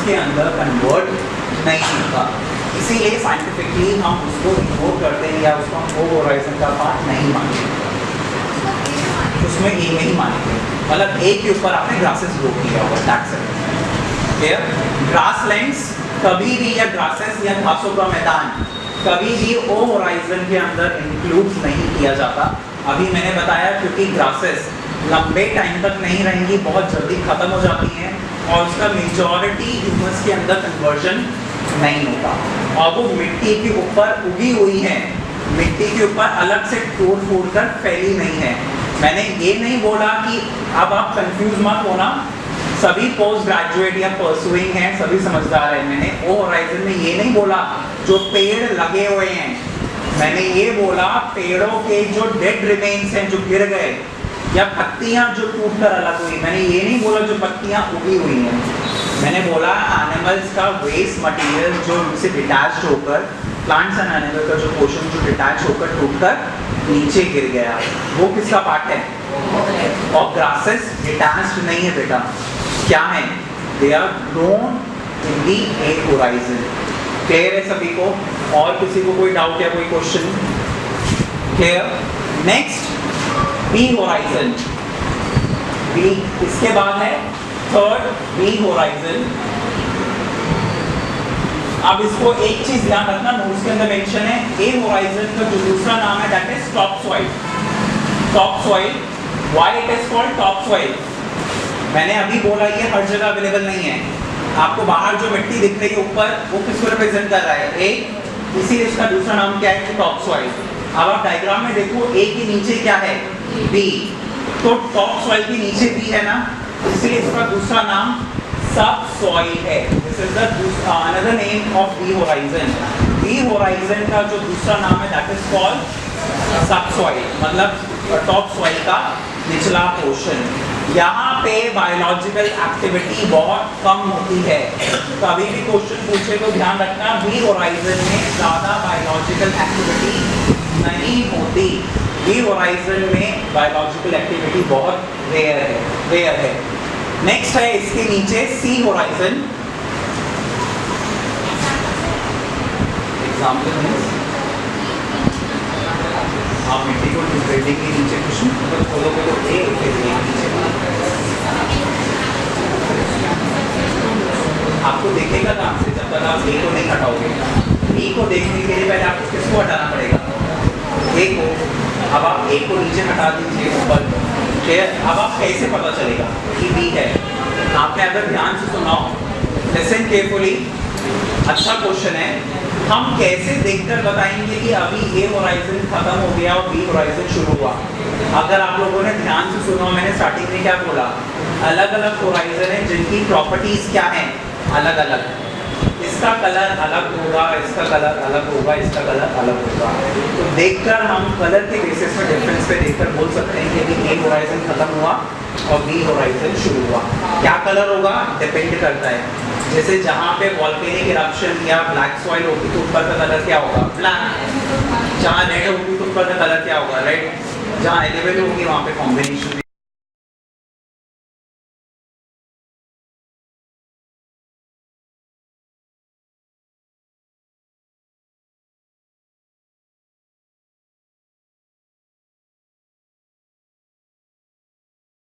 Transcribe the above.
के अंदर कन्वर्ट नहीं होता, इसीलिए साइंटिफिकली हम उसको इग्नोर करते हैं या उसको हम ओ होराइजन का पार्ट नहीं मानते, उसमें ए में ही मानेंगे। मतलब ए के ऊपर आपने ग्रासेस ग्रो किया होगा, दैट्स इट। ग्रासलैंड्स कभी भी, या ग्रासेस या घासों का मैदान कभी भी ओ होराइजन के अंदर इंक्लूड नहीं किया जाता। अभी मैंने बताया क्योंकि ग्रासेस लंबे टाइम तक नहीं रहेंगी, बहुत जल्दी खत्म हो जाती हैं और उसका मेजॉरिटी ह्यूमस के अंदर कन्वर्जन नहीं होता, और वो मिट्टी के ऊपर उगी हुई है, मिट्टी के ऊपर अलग से टूट फूट कर फैली नहीं है। मैंने ये नहीं बोला कि अब आप कंफ्यूज मत होना, सभी पोस्ट ग्रेजुएट या परसुइंग हैं, सभी समझदार हैं। मैंने ओ होराइजन में ये नहीं बोला जो पेड़ लगे हुए हैं, मैंने ये बोला पेड़ों के जो डेड रिमेन्स हैं, जो गिर गए, या पत्तियां जो टूट कर अलग हुई, मैंने ये नहीं बोला जो पत्तियां उगी हुई हैं, मैंने बोला एनिमल्स का वेस्ट मटेरियल जो उनसे डिटैच होकर, प्लांट्स एंड एनिमल का जो पोर्शन जो डिटैच होकर टूटकर नीचे गिर गया, वो किसका पार्ट है? और ग्रासेस डिटैच्ड नहीं है बेटा, क्या है? They are grown in the A horizon. Clear है सभी को? और किसी को कोई डाउट या कोई question? Clear? Next B horizon. B, इसके बाद है थर्ड बी होराइजन। अब इसको एक चीज ध्यान रखना, नोट्स के अंदर मेंशन है, ए होराइजन का जो दूसरा नाम है that is top soil. Top soil, why it is called top soil? मैंने अभी बोला ये हर जगह अवेलेबल नहीं है। आपको बाहर जो मिट्टी दिख रही है ऊपर, वो किसको रिप्रेजेंट कर रहा है? ए, इसीलिए इसका दूसरा नाम क्या है? Top soil. अब आप डायग्राम में देखो, ए के नीचे क्या है? बी। तो टॉप सॉइल के नीचे बी है ना, इसलिए इसका दूसरा नाम सब subsoil. This is the another name of B horizon. B horizon का जो दूसरा नाम है that is called subsoil, मतलब टॉप सॉइल का निचला पोर्शन। यहाँ पे बायोलॉजिकल एक्टिविटी बहुत कम होती है। कभी भी क्वेश्चन पूछे तो ध्यान रखना, बी होराइजन में ज़्यादा बायोलॉजिकल एक्टिविटी नहीं होती। बी होराइजन में बायोलॉजिकल एक्टिविटी बहुत रेयर है। नेक्स्ट है इसके नीचे सी होराइजन। एग्जाम्पल है, आप मिट्टी को बिल्डिंग के नीचे कुछ खोलोगे तो ए नीचे आपको देखेगा कहाँ से, जब तक आप ए को नहीं हटाओगे। बी को देखने के लिए पहले आपको किसको हटाना पड़ेगा? ए को। अब आप ए को नीचे हटा दीजिए ऊपर, अब आप कैसे पता चलेगा कि बी है? आपने अगर ध्यान से सुना हो, लिसन केयरफुली, अच्छा क्वेश्चन है। हम कैसे देखकर बताएंगे कि अभी ए होराइजन खत्म हो गया और बी होराइजन शुरू हुआ? अगर आप लोगों ने ध्यान से सुना, मैंने स्टार्टिंग में क्या बोला, अलग अलग होराइजन है जिनकी प्रॉपर्टीज क्या हैं? अलग अलग। इसका कलर अलग होगा, इसका कलर अलग होगा, इसका कलर अलग होगा। तो देखकर हम कलर के बेसिस पे, डिफरेंस पे देखकर बोल सकते हैं कि ए होराइजन खत्म हुआ और बी होराइजन शुरू हुआ। क्या कलर होगा डिपेंड करता है। जैसे जहाँ पे वॉल्केनिक इरप्शन या ब्लैक सॉइल होगी तो ऊपर का कलर क्या होगा? ब्लैक। जहाँ रेड होगी तो ऊपर का कलर क्या होगा? रेड। जहाँ एलिवेट होगी वहाँ पे कॉम्बिनेशन